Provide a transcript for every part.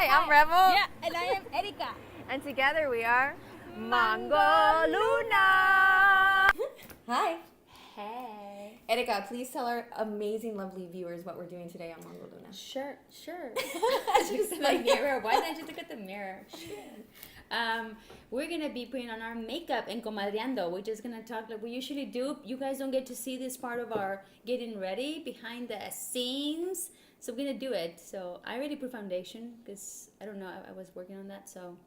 Hi, I'm Rebel. Yeah, and I am Erika. And together we are Mangoluna. Hi. Hey. Erika, please tell our amazing, lovely viewers what we're doing today on Mangoluna. Sure. Look at the mirror. Why didn't you look at the mirror? We're gonna be putting on our makeup and comadriando. We're just gonna talk like we usually do. You guys don't get to see this part of our getting ready behind the scenes, so we're gonna do it. So I already put foundation because I don't know. I was working on that, so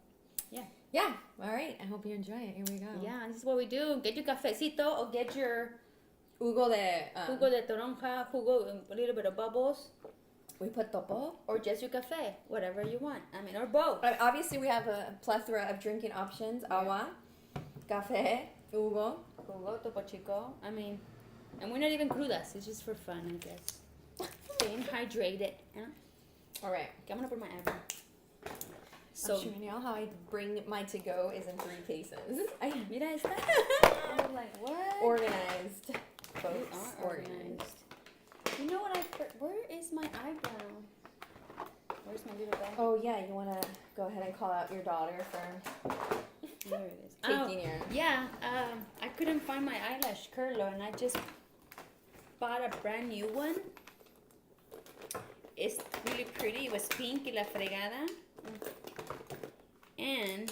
yeah. Yeah. All right. I hope you enjoy it. Here we go. Yeah, this is what we do. Get your cafecito or get your Jugo de. jugo de toronja, jugo, a little bit of bubbles. We put topo. Or just your cafe, whatever you want. I mean, or both. Obviously, we have a plethora of drinking options. Agua, café, jugo. Jugo, topo chico. I mean, and we're not even crudas. It's just for fun, I guess. Staying hydrated. Yeah? All right. Okay, I'm going to put my eyebrow. So, I'm showing you how I bring my to-go is in 3 cases. Mira esta. I'm like, what? Organized. Folks. You are organized. You know what where is my eyebrow? Where's my little bag? Oh yeah, you want to go ahead and call out your daughter for there it is. taking your... Yeah, I couldn't find my eyelash curler and I just bought a brand new one. It's really pretty. It was pink y la fregada. And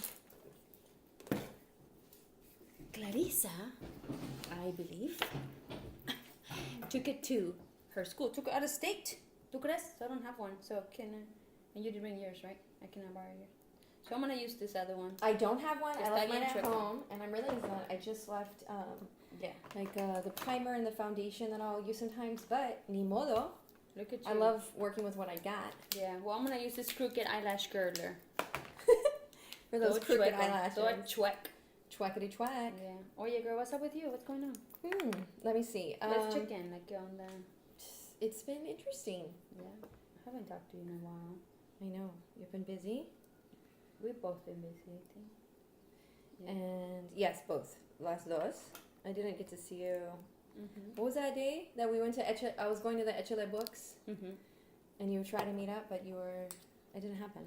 Clarissa, I believe, took it to her school. Took it out of state. ¿Tú crees? So I don't have one. So can and you did bring yours, right? I cannot borrow yours. So I'm gonna use this other one. I don't have one. I left mine at tricky. home, and I'm realizing that I just left the primer and the foundation that I'll use sometimes. But ni modo. Look at you. I love working with what I got. Yeah. Well, I'm gonna use this crooked eyelash curler. For those crooked eyelashes. Todo chuec. Chueckity chueck. Yeah. Oh yeah, girl. What's up with you? What's going on? Let me see. Let's check in. Like on the. It's been interesting. Yeah. I haven't talked to you in a while. I know. You've been busy. We've both been busy, I think. Yeah. And yes, both. Las dos. I didn't get to see you. Mm-hmm. What was that day that we went to I was going to the Echele Books. Mm-hmm. And you tried to meet up, but it didn't happen.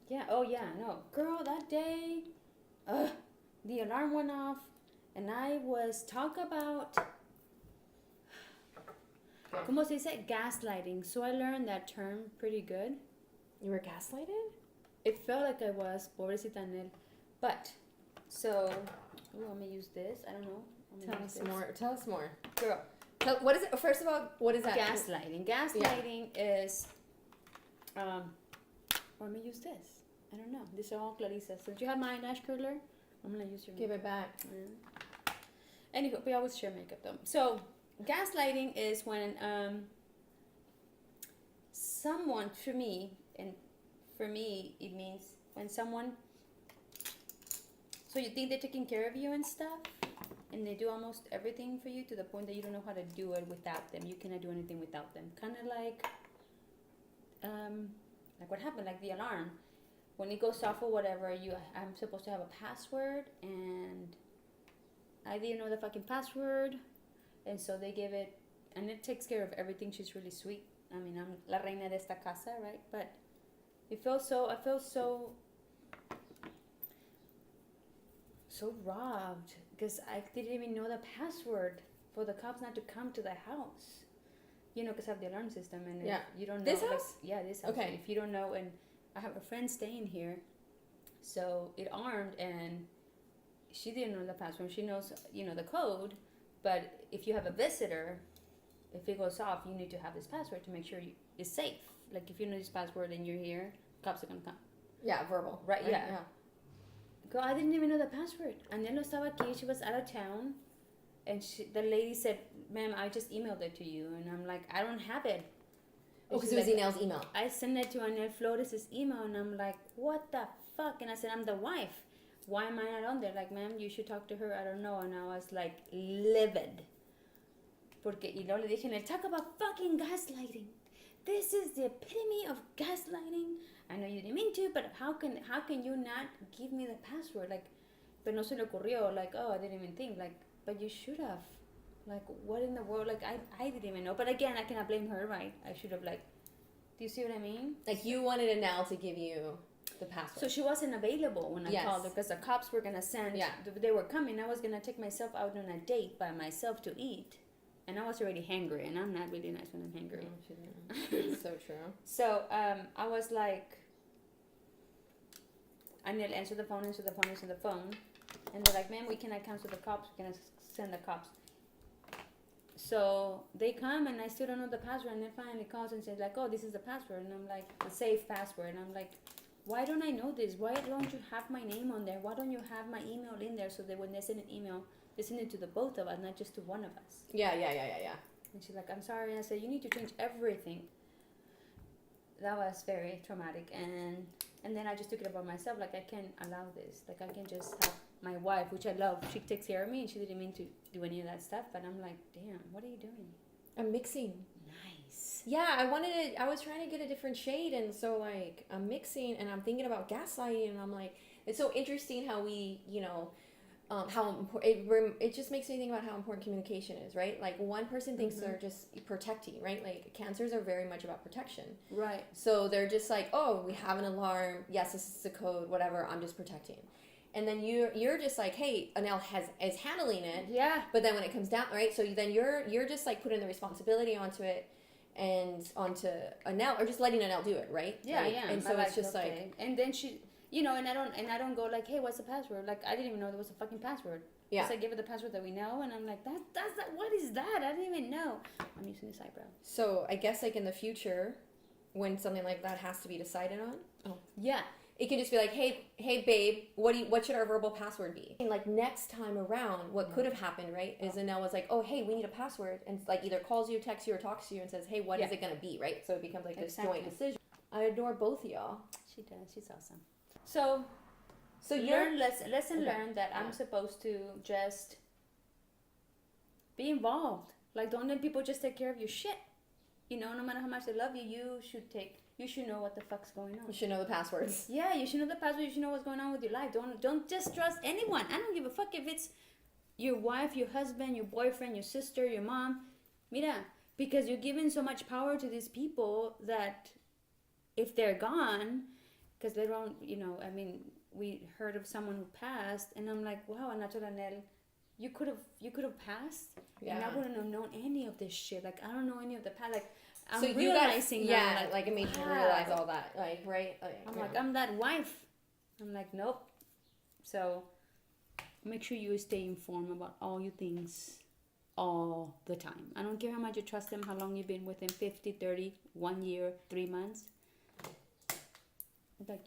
Yeah. Oh yeah. No, girl. That day, the alarm went off, and I was talk about. ¿Cómo se dice? Gaslighting. So I learned that term pretty good. You were gaslighted? It felt like I was, pobrecita Nel. But, so, let me use this. I don't know. Tell us more. Girl. What is it? First of all, what is that? Gaslighting. Gaslighting is, let me use this. I don't know. These are all Clarissa. Since you have my eyelash curler, I'm going to use your Give it back. Yeah. Anyway, we always share makeup though. So, gaslighting is when someone, for me, it means when someone, so you think they're taking care of you and stuff, and they do almost everything for you to the point that you don't know how to do it without them. You cannot do anything without them. Kind of like what happened, like the alarm. When it goes off or whatever, I'm supposed to have a password, and I didn't know the fucking password. And so they give it, and it takes care of everything. She's really sweet. I mean, I'm la reina de esta casa, right? But I feel so robbed because I didn't even know the password for the cops not to come to the house. You know, because I have the alarm system, and you don't know. This house? Yeah, this house. Okay. If you don't know, and I have a friend staying here, so it armed, and she didn't know the password. She knows, the code. But if you have a visitor, if it goes off, you need to have this password to make sure it's safe. Like if you know this password and you're here, cops are gonna come. Yeah, verbal. Right? Yeah. Girl, I didn't even know the password. And then estaba aquí, she was out of town, and the lady said, "Ma'am, I just emailed it to you," and I'm like, "I don't have it." Oh, because it was Inel's email. I sent it to Anel Flores' email, and I'm like, "What the fuck?" And I said, "I'm the wife. Why am I not on there?" Like, "Ma'am, you should talk to her." I don't know. And I was like livid. Y luego le dije, talk about fucking gaslighting. This is the epitome of gaslighting. I know you didn't mean to, but how can you not give me the password? Like, pero no se le ocurrió. Like, oh, I didn't even think. Like, but you should have. Like, what in the world? Like, I didn't even know. But again, I cannot blame her, right? I should have, like, Do you see what I mean? Like you wanted Anel to give you the password. So she wasn't available when I called her because the cops were gonna send. Yeah. They were coming. I was gonna take myself out on a date by myself to eat, and I was already hangry, and I'm not really nice when I'm hangry. It's so true. So I was like, I need to answer the phone, and they're like, "Ma'am, we cannot cancel the cops. We're gonna send the cops." So they come, and I still don't know the password, and then finally calls and says like, "Oh, this is the password," and I'm like, "The safe password," and I'm like, why don't I know this? Why don't you have my name on there? Why don't you have my email in there so that when they send an email, they send it to the both of us, not just to one of us? Yeah. And she's like, I'm sorry. And I said, you need to change everything. That was very traumatic. And then I just took it upon myself. Like, I can't allow this. Like, I can just have my wife, which I love. She takes care of me, and she didn't mean to do any of that stuff. But I'm like, damn, what are you doing? I'm mixing. Nice. Yeah, I was trying to get a different shade, and so like I'm mixing, and I'm thinking about gaslighting, and I'm like, it's so interesting how we, how important it just makes me think about how important communication is, right? Like one person thinks they're just protecting, right? Like cancers are very much about protection, right? So they're just like, oh, we have an alarm, yes, this is the code, whatever, I'm just protecting. And then you're just like, hey, Anel is handling it, yeah. But then when it comes down, right? So then you're just like putting the responsibility onto it and onto Anel, or just letting Anel do it, right? Yeah, like, yeah. And so it's just like, and then she, and I don't go like, hey, what's the password? Like I didn't even know there was a fucking password. Yeah. So I give her the password that we know, and I'm like, that's that. What is that? I didn't even know. I'm using this eyebrow. So I guess like in the future, when something like that has to be decided on, yeah. It can just be like, hey, babe, what should our verbal password be? And like next time around, what could have happened, right? Is Anel was like, oh, hey, we need a password, and like either calls you, texts you, or talks to you and says, hey, what is it gonna be, right? So it becomes like this joint decision. I adore both of y'all. She does. She's awesome. So you're lesson learned that I'm supposed to just be involved. Like don't let people just take care of your shit. No matter how much they love you, you should know what the fuck's going on. You should know the passwords. Yeah, you should know the password. You should know what's going on with your life. Don't just trust anyone. I don't give a fuck if it's your wife, your husband, your boyfriend, your sister, your mom. Mira, because you're giving so much power to these people that if they're gone, because they don't, we heard of someone who passed, and I'm like, wow, and I told Anel, you could have passed, and I wouldn't have known any of this shit. Like I don't know any of the past. Like I'm realizing now, like it made you realize all that, like right. I'm like, I'm that wife. I'm like, nope. So make sure you stay informed about all your things all the time. I don't care how much you trust them, how long you've been with them, 50, 30, 1 year, 3 months. Like,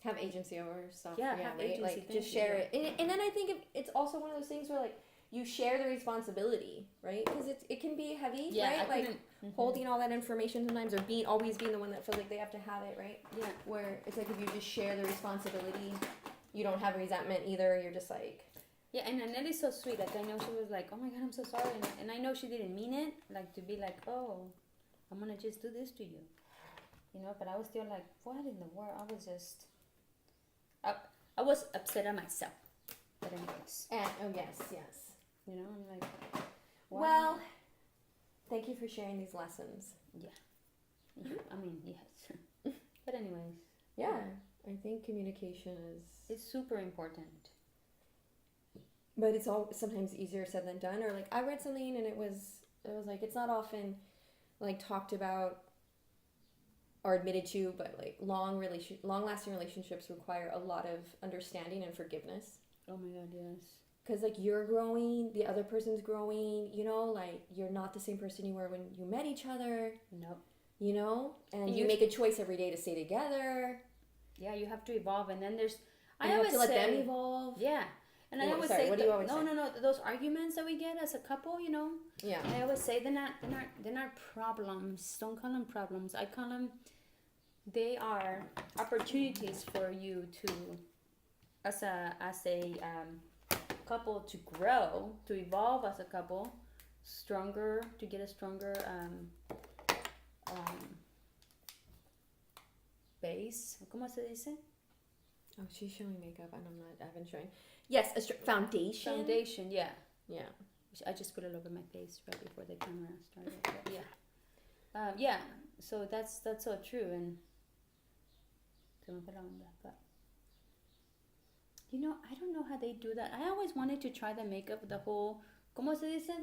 have agency over stuff. Yeah, have agency. Like just share it, and then I think it's also one of those things where like you share the responsibility, right? Because it can be heavy, right? Like holding all that information sometimes, or always being the one that feels like they have to have it, right? Yeah. Where it's like if you just share the responsibility, you don't have resentment either. You're just like. Yeah, and Anel is so sweet. Like I know she was like, oh my god, I'm so sorry, and I know she didn't mean it, like to be like, oh, I'm gonna just do this to you, But I was still like, what in the world? I was just. I was upset at myself. But anyways. Oh, yes. I'm like, wow. Well, thank you for sharing these lessons. Yeah. I mean, yes. But anyways. Yeah. I think communication it's super important. But it's all sometimes easier said than done. Or like I read something and it was like it's not often like talked about or admitted to, but like long-lasting relationships require a lot of understanding and forgiveness. Oh my god, yes. Because like you're growing, the other person's growing, like you're not the same person you were when you met each other. Nope. And you make a choice every day to stay together. Yeah, you have to evolve, and then there's. I always have to let them evolve. Yeah. And I always say, what do you always say? No. Those arguments that we get as a couple, Yeah. I always say they're not problems. Don't call them problems. I call them. They are opportunities for you to, as a couple, to grow, to evolve as a couple, to get a stronger base. ¿Cómo se dice? Oh, she's showing makeup, and I've been showing. Yes, a foundation. Foundation, yeah. Yeah. I just put it over my face right before the camera started. But yeah. So that's so true. And se me fue la onda, but you know, I don't know how they do that. I always wanted to try the makeup, the whole, ¿cómo se dice?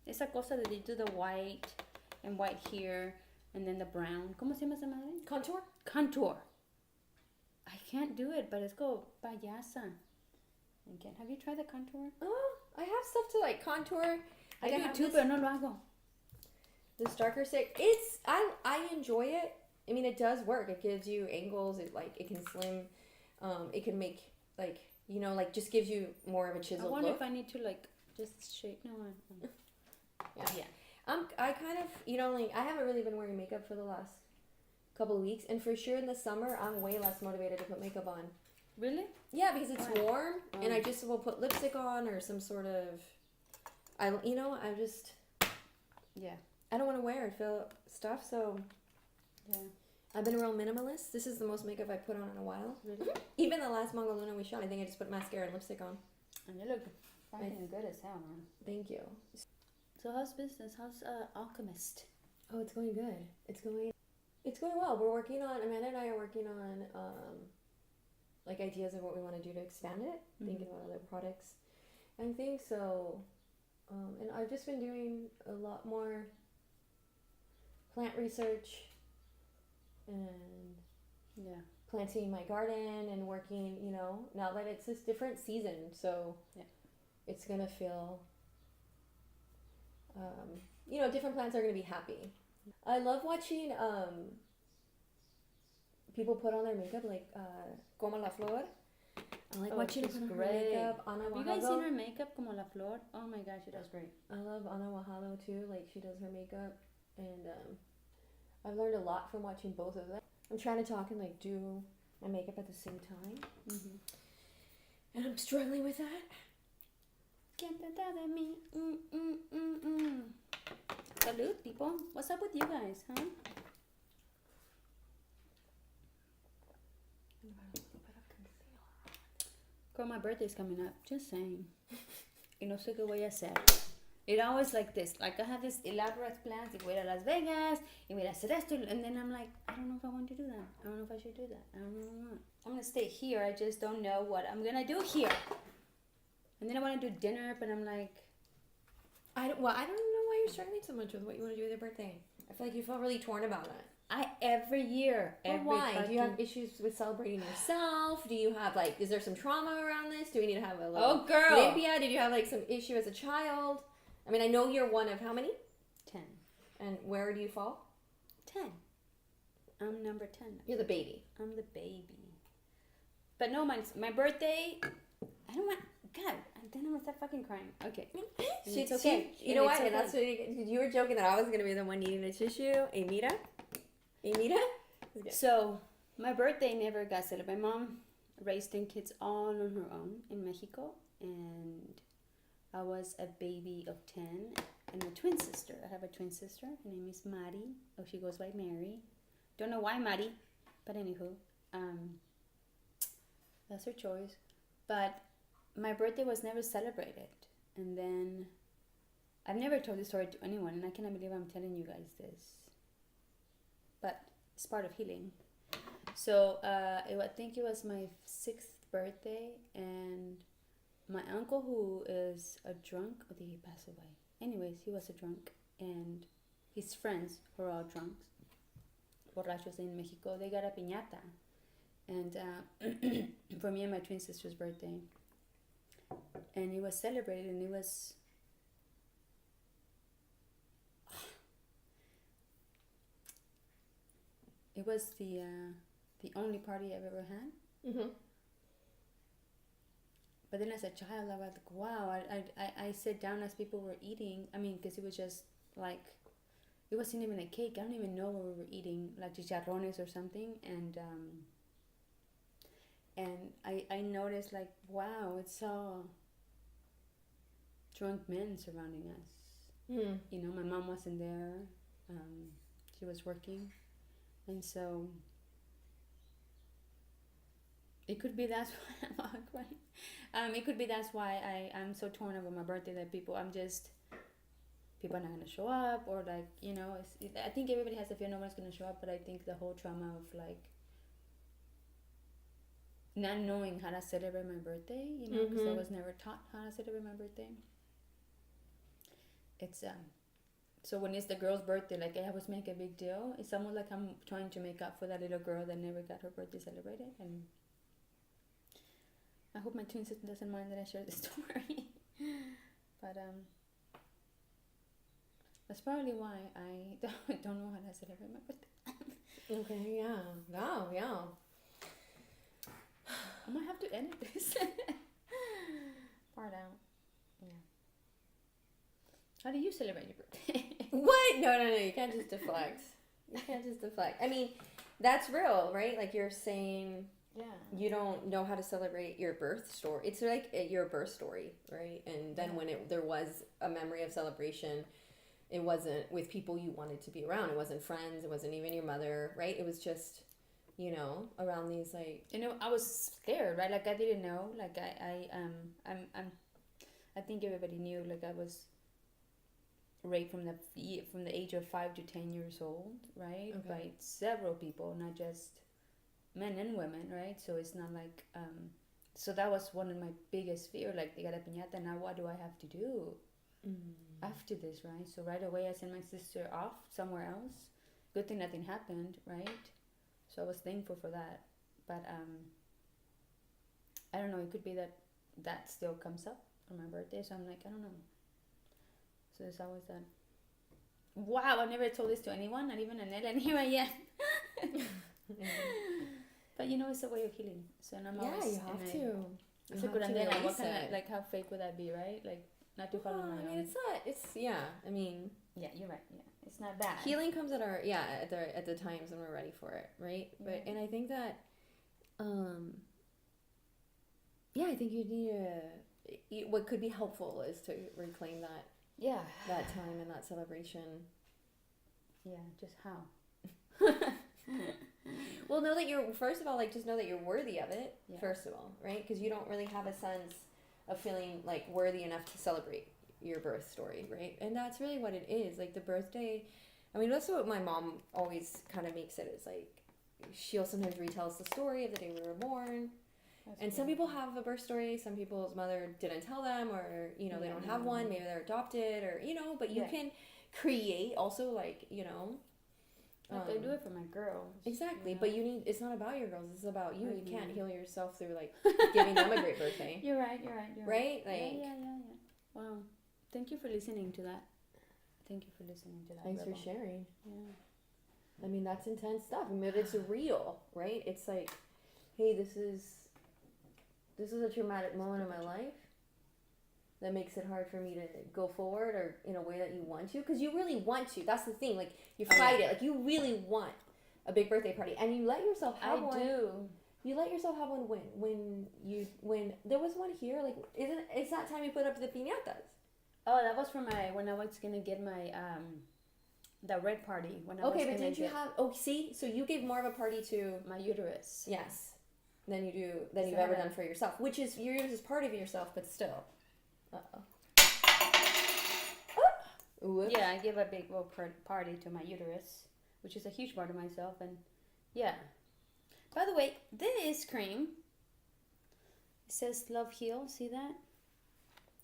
Esa cosa that they do the white and white here and then the brown. ¿Cómo se llama esa madre? Contour? Contour. I can't do it, but it's go payasa. Again, have you tried the contour? Oh, I have stuff to like contour. I Like, do have too, this- pero no lo hago. This darker stick, I enjoy it. I mean, it does work. It gives you angles. It can slim. It can make like, you know, like just gives you more of a I chiseled wonder look. if I need to like just shape. No, Yeah. I kind of, you know, like I haven't really been wearing makeup for the last couple of weeks, and for sure in the summer I'm way less motivated to put makeup on. Really? Yeah, because it's Why? warm, and Oh. I just will put lipstick on or some sort of, I Yeah. don't want to wear and feel stuff, so Yeah. I've been real minimalist. This is the most makeup I put on in a while. Really? Even the last Mangoluna we shot, I think I just put mascara and lipstick on. And you look fucking good as hell, man. Thank you. So how's business? How's Alchemist? Oh, it's going good. It's going well. We're working on, Amanda and I are working on like ideas of what we want to do to expand it, thinking about other products and things. So, and I've just been doing a lot more plant research and Yeah. planting my garden and working, you know, now that it's this different season. So Yeah. it's going to feel, you know, different plants are going to be happy. I love watching people put on their makeup, like Como la Flor. I like watching her she's put on her great. makeup. Ana Have you guys seen Wahalo. her makeup, como la flor? Oh my gosh, she does great. I love Ana Wahalo too. Like she does her makeup, and I've learned a lot from watching both of them. I'm trying to talk and like do my makeup at the same time, and I'm struggling with that. Cantada de mí. Salud, people. What's up with you guys, huh? Girl, my birthday's coming up. Just saying. Y no sé qué voy a hacer. It always like this. Like I have this elaborate plans. Y voy a Las Vegas. Y voy a hacer esto. And then I'm like, I don't know if I want to do that. I don't know if I should do that. I don't know. I'm going to stay here. I just don't know what I'm going to do here. And then I want to do dinner. But I'm like, I don't know why you're struggling so much with what you want to do with your birthday. I feel like you feel really torn about it. every year. But why? Do you have issues with celebrating yourself? Do you have like, is there some trauma around this? Do we need to have a little Oh, girl. Libya? Did you have like some issue as a child? I mean, I know you're one of how many? 10. And where do you fall? 10. I'm number 10. You're the baby. I'm the baby. But no, my birthday, I don't want, God, then I'm gonna start fucking crying. Okay. It's okay. You know what? Okay. And that's what you were joking that I was gonna be the one needing a tissue. Amira? So, my birthday never got celebrated. My mom raised 10 kids all on her own in Mexico, and I was a baby of 10 and a twin sister. I have a twin sister. Her name is Mari. Oh, she goes by Mary. Don't know why Mari, but anywho, that's her choice. But my birthday was never celebrated. And then I've never told this story to anyone, and I cannot believe I'm telling you guys this. But it's part of healing. So I think it was my 6th birthday, and my uncle, who is a drunk, or did he pass away? Anyways, he was a drunk, and his friends were all drunks, borrachos in Mexico. They got a piñata, and for me and my twin sister's birthday, and it was celebrated, and it was the only party I've ever had. Mm-hmm. But then as a child, I was like, wow. I sat down as people were eating. I mean, because it was just like, it wasn't even a cake. I don't even know what we were eating, like chicharrones or something. And I noticed, like, wow, it's all drunk men surrounding us. Mm. You know, my mom wasn't there. She was working. And so it could be that's why I'm crying. It could be that's why I'm so torn over my birthday, that people people are not gonna show up, or like, you know, I think everybody has a fear no one's gonna show up, but I think the whole trauma of like not knowing how to celebrate my birthday, you know, because I was never taught how to celebrate my birthday. It's so when it's the girl's birthday, like I always make a big deal. It's almost like I'm trying to make up for that little girl that never got her birthday celebrated. And I hope my twin sister doesn't mind that I share this story. But that's probably why I don't know how to celebrate my birthday. Okay, yeah. Wow, yeah. I might have to edit this part out. Yeah. How do you celebrate your birthday? What? No, you can't just deflect. You can't just deflect. I mean, that's real, right? Like you're saying, yeah, you don't know how to celebrate your birth story. It's like your birth story, right? And then when there was a memory of celebration, it wasn't with people you wanted to be around. It wasn't friends. It wasn't even your mother, right? It was just, you know, around these like. You know, I was scared, right? Like I didn't know. Like I think everybody knew. Like I was raped from the age of 5 to 10 years old, right? Okay. By several people, not just men and women, right? So it's not like so that was one of my biggest fear. Like they got a piñata, now what do I have to do after this, right? So right away I sent my sister off somewhere else. Good thing nothing happened, right? So I was thankful for that. But I don't know, it could be that still comes up on my birthday, so I'm like, I don't know. So there's always that. Wow, I never told this to anyone, not even Annette, and here I am. But you know, it's a way of healing. So and I'm always, you have to. I said, what kind of, like, how fake would that be, right? Like, not to follow my own. I mean, it's not. It's I mean. Yeah, you're right. Yeah, it's not bad. Healing comes at at the times when we're ready for it, right? Yeah. But and I think that, I think you need to. What could be helpful is to reclaim that. Yeah. That time and that celebration. Yeah, just how? Well, know that you're, first of all, like, just know that you're worthy of it, Yeah. first of all, right? Because you don't really have a sense of feeling, like, worthy enough to celebrate your birth story, right? And that's really what it is. Like, the birthday, I mean, that's what my mom always kind of makes it, is, like, she'll sometimes retells the story of the day we were born. And some people have a birth story, some people's mother didn't tell them, or, you know, they don't have one, maybe they're adopted, or, you know, but you can create also, like, you know. Like I do it for my girls. Exactly, you know? but it's not about your girls, it's about you. You can't heal yourself through, like, giving them a great birthday. You're right. Right? Like, yeah. Wow. Thank you for listening to that. Thanks Rebel. For sharing. Yeah. I mean, that's intense stuff. I mean, it's real, right? It's like, hey, this is a traumatic moment in my life that makes it hard for me to go forward or in a way that you want to, because you really want to. That's the thing. Like, you fight it. Like, you really want a big birthday party, and you let yourself have one. I do. You let yourself have one when there was one here. Like, it's that time you put up the piñatas. Oh, that was for when I was gonna get my the red party when I was but didn't you have? Oh, see, so you gave more of a party to my uterus. Yes. Than you've ever done for yourself, which is your uterus is part of yourself, but still. Yeah, I give a big party to my uterus, which is a huge part of myself, and yeah. By the way, this cream, it says Love Heal. See that?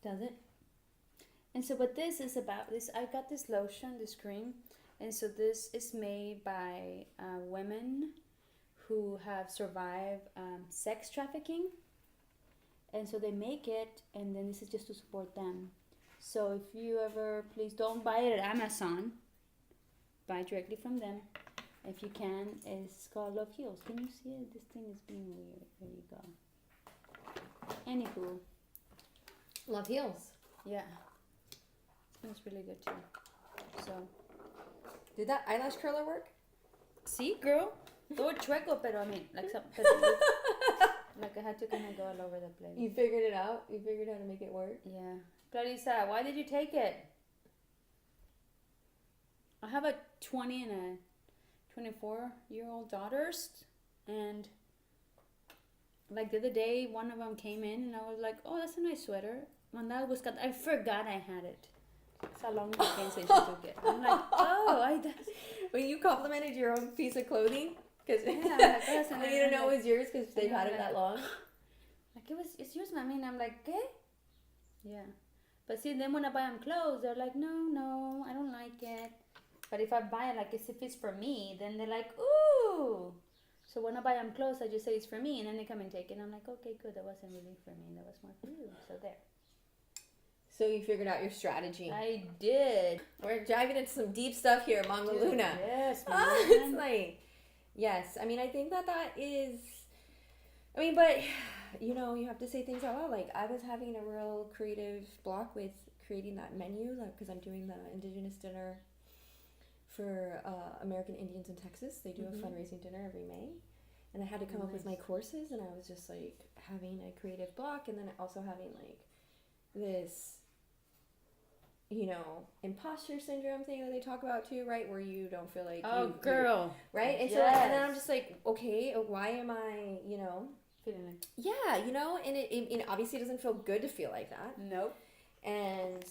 Does it? And so what this is about, I got this lotion, this cream, and so this is made by women who have survived sex trafficking, and so they make it, and then this is just to support them. So if you ever, please don't buy it at Amazon, buy directly from them if you can. It's called Love Heals. Can you see it? This thing is being weird. There you go. Anywho, Love Heals. Yeah, it's really good too. So did that eyelash curler work? See, girl. Todo chueco, pero I mean, like like I had to kind of go all over the place. You figured it out? You figured how to make it work? Yeah. Clarissa, why did you take it? I have a 20 and a 24-year-old daughters, and like the other day, one of them came in, and I was like, oh, that's a nice sweater. And that was, I forgot I had it. That's how long vacation she took it. I'm like, oh, When you complimented your own piece of clothing, because Yeah, I'm like, oh, so you don't know like, it was yours because they've had it like, that long. like it's yours, mommy. And I'm like, okay. Yeah. But see, then when I buy them clothes, they're like, no, I don't like it. But if I buy it, like, if it's for me, then they're like, ooh. So when I buy them clothes, I just say it's for me, and then they come and take it. And I'm like, okay, good. That wasn't really for me. That was more for you. So there. So you figured out your strategy. I did. We're diving into some deep stuff here, Mangoluna. Yes, man. It's like, yes. I mean, I think that is. I mean, but you know, you have to say things out loud. Like I was having a real creative block with creating that menu, like because I'm doing the Indigenous dinner for American Indians in Texas. They do a fundraising dinner every May, and I had to come up with my courses, and I was just like having a creative block, and then also having like this, you know, imposter syndrome thing that they talk about too, right? Where you don't feel like girl, right? And yes. so, and then I'm just like, okay, why am I, you know, feeling like, yeah, you know, and it obviously doesn't feel good to feel like that. nope. And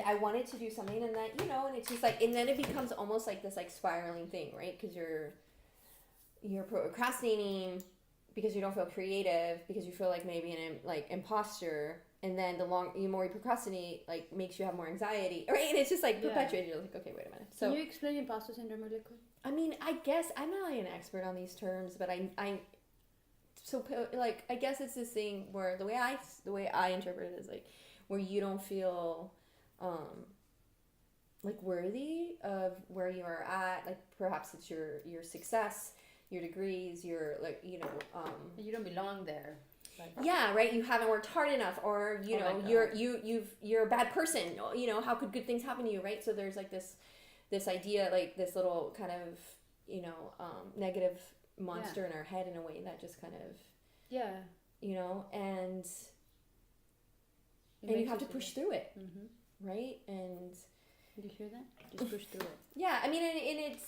I wanted to do something, and that, you know, and it's just like, and then it becomes almost like this like spiraling thing, right? Because you're procrastinating because you don't feel creative, because you feel like maybe an like imposter, and then the more you procrastinate, like makes you have more anxiety, right? And it's just like perpetuated. You're like, okay, wait a minute. So can you explain imposter syndrome really quick? I mean, I guess I'm not like an expert on these terms, but I like I guess it's this thing where the way I interpret it is like where you don't feel like worthy of where you are at, like perhaps it's your success, your degrees, your like, you know, You don't belong there. Like, yeah, right, you haven't worked hard enough, or you know, you're a bad person, you know, how could good things happen to you, right? So there's like this idea, like this little kind of, you know, negative monster in our head in a way that just kind of, you know, and you have to push through it, right? And did you hear that? Just push through it. Yeah, I mean, and it's,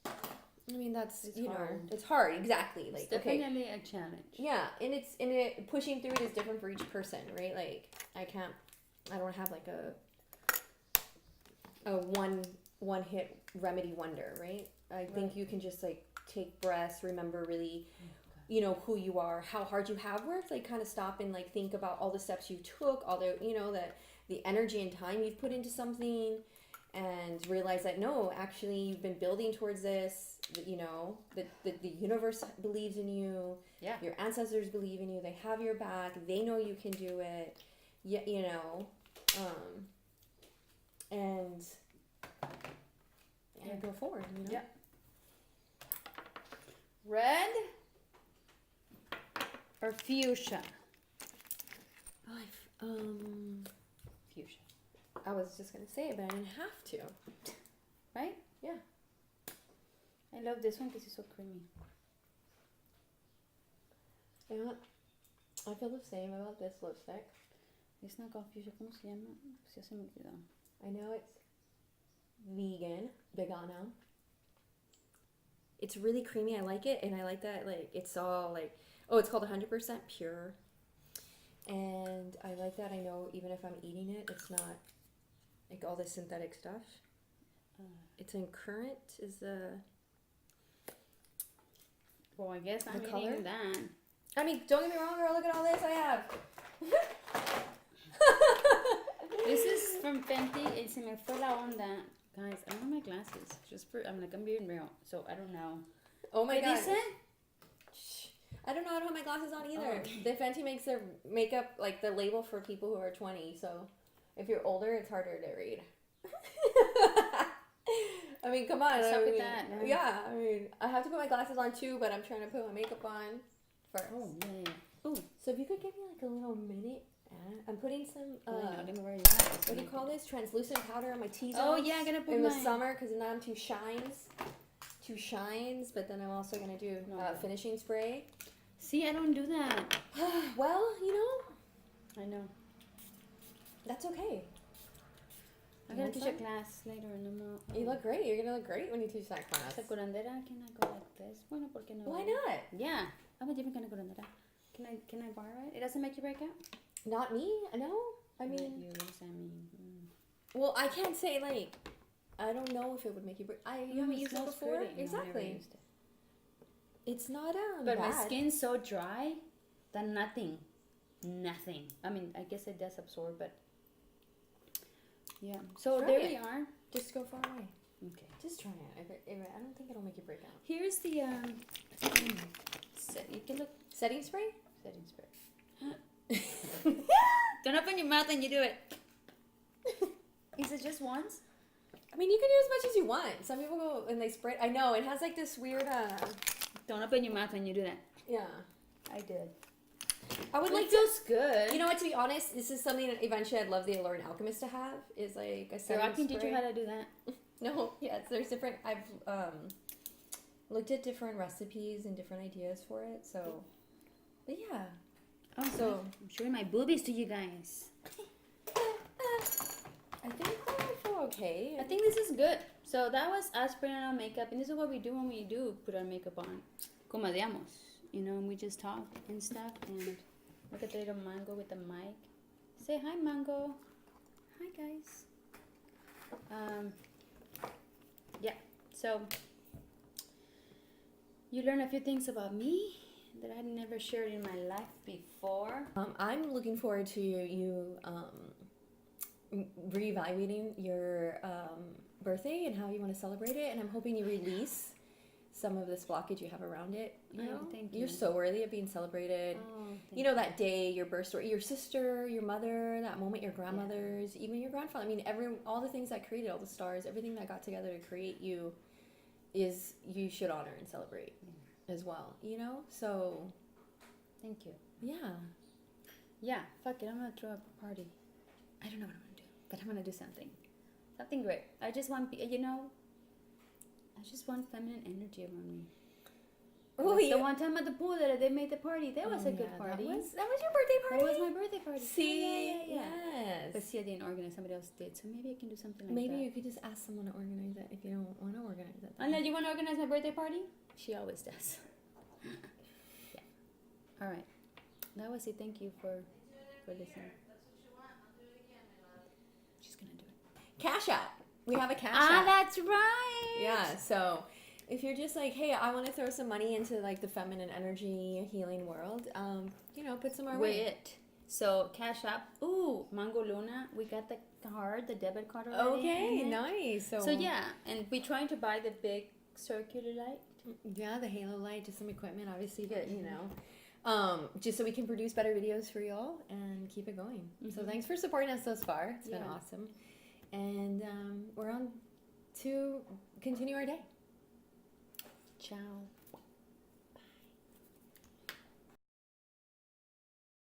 I mean, that's, it's you hard. know, it's hard, exactly. Like, it's definitely a challenge. Yeah, and pushing through it is different for each person, right? Like, I don't have like a one hit remedy wonder, right? I think you can just like take breaths, remember really, you know, who you are, how hard you have worked, like kind of stop and like think about all the steps you took, all the, you know, the energy and time you've put into something, and realize that no, actually you've been building towards this, that, you know, the universe believes in you, your ancestors believe in you, they have your back, they know you can do it, you know, and go forward, you know? Red or fuchsia? Fuchsia. I was just gonna say it, but I didn't have to. Right? Yeah. I love this one because it's so creamy. You know what? I feel the same about this lipstick. It's not called fuchsia. ¿Cómo se llama? Ya se me olvidó. I know it's vegano. It's really creamy. I like it, and I like that, like, it's all like, oh, it's called 100% pure. And I like that. I know even if I'm eating it, it's not like all this synthetic stuff. It's in currant is the. Well, I guess I'm color? eating that. I mean, don't get me wrong, girl. Look at all this I have. This is from Fenty. Y se me fue la onda. Guys, I don't have my glasses. I'm being real. So I don't know. Oh my god. Dice? I don't know. I don't have my glasses on either. Oh. The Fenty makes their makeup like the label for people who are 20. So if you're older, it's harder to read. I mean, come on. What's up with that? No? Yeah, I mean, I have to put my glasses on too, but I'm trying to put my makeup on first. Oh, yeah. Oh. So if you could give me like a little minute. I'm putting some, what do you call this? Translucent powder on my T-zones. Oh, yeah, I'm going to put in the summer, because now I'm two shines, but then I'm also going to do finishing spray. See, I don't do that. Well, you know. I know. That's okay. I'm going to teach a class later. You look great. You're going to look great when you teach that class. Esa curandera, can I go like this? Bueno, ¿por qué no? Why not? Yeah. I'm a different kind of curandera. Can I borrow it? It doesn't make you break out? Not me. No. I mean. Well, I can't say like I don't know if it would make you break. You haven't used it smells before. pretty. No, I never Exactly. used it. It's not But my bad. skin's so dry that nothing. I mean, I guess it does absorb, but yeah. So Try there it. we are. Just go far away. Okay. Just try it. I don't think it'll make you break out. Here's the you can look Setting spray? setting spray. Don't open your mouth when you do it. Is it just once? I mean, you can do as much as you want. Some people go and they spray. I know it has like this weird. Don't open your mouth when you do that. Yeah. I did. I would It like to. feels good. You know what? To be honest, this is something that eventually I'd love the Alluring Alchemist to have. Is like a so setting I can teach spray. you how to do that. No, yes, there's different. I've looked at different recipes and different ideas for it. So, but yeah. Oh, So- I'm showing my boobies to you guys. I think I feel okay. I think this is good. So that was us putting on our makeup, and this is what we do when we do put our makeup on. Comadriamos, and we just talk and stuff. And look at the little Mango with the mic. Say hi, Mango. Hi, guys. Yeah. So you learn a few things about me that I had never shared in my life before. I'm looking forward to you reevaluating your birthday and how you want to celebrate it, and I'm hoping you release some of this blockage you have around it. You Oh, know, thank you're you. so worthy of being celebrated. Oh, You know, that day, your birth story, your sister, your mother, that moment, your grandmothers, even your grandfather. I mean, all the things that created, all the stars, everything that got together to create you, you should honor and celebrate as well. You know, so thank you. yeah. Yeah, fuck it. I'm gonna throw up a party. I don't know what I'm gonna do, but I'm gonna do something great. I just want, I just want feminine energy around me. Oh, Like yeah. the one time at the pool that they made the party, that was a good party. That was your birthday party. That was my birthday party. See, yeah. yes. But see, I didn't organize. Somebody else did, so maybe I can do something like Maybe that. you could just ask someone to organize it if you don't want to organize it. Unless you want to organize my birthday party, she always does. Yeah. All right. That was it. Thank you for listening. She's gonna do it. Cash App. We have a Cash Ah, App. that's right. Yeah, so if you're just like, hey, I want to throw some money into like the feminine energy healing world, put some our way. Wait. So Cash App. Ooh, Mangoluna. We got the card, the debit card already. Okay, in it. nice. So yeah, and we're trying to buy the big circular light. Yeah, the halo light, just some equipment, obviously, but just so we can produce better videos for y'all and keep it going. So thanks for supporting us thus far. It's been awesome. And we're on to continue our day. Ciao.